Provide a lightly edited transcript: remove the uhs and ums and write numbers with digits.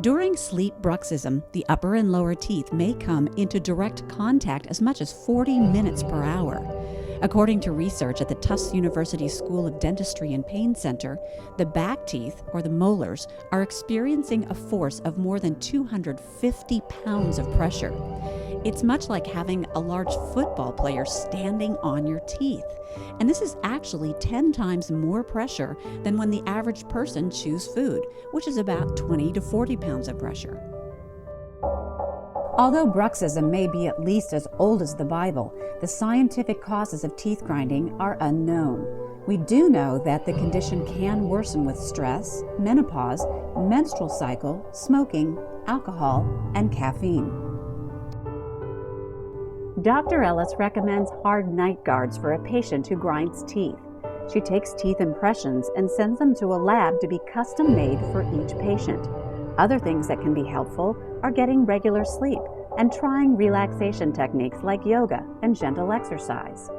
During sleep bruxism, the upper and lower teeth may come into direct contact as much as 40 minutes per hour. According to research at the Tufts University School of Dentistry and Pain Center, the back teeth, or the molars, are experiencing a force of more than 250 pounds of pressure. It's much like having a large football player standing on your teeth. And this is actually 10 times more pressure than when the average person chews food, which is about 20 to 40 pounds of pressure. Although bruxism may be at least as old as the Bible, the scientific causes of teeth grinding are unknown. We do know that the condition can worsen with stress, menopause, menstrual cycle, smoking, alcohol, and caffeine. Dr. Ellis recommends hard night guards for a patient who grinds teeth. She takes teeth impressions and sends them to a lab to be custom made for each patient. Other things that can be helpful are getting regular sleep and trying relaxation techniques like yoga and gentle exercise.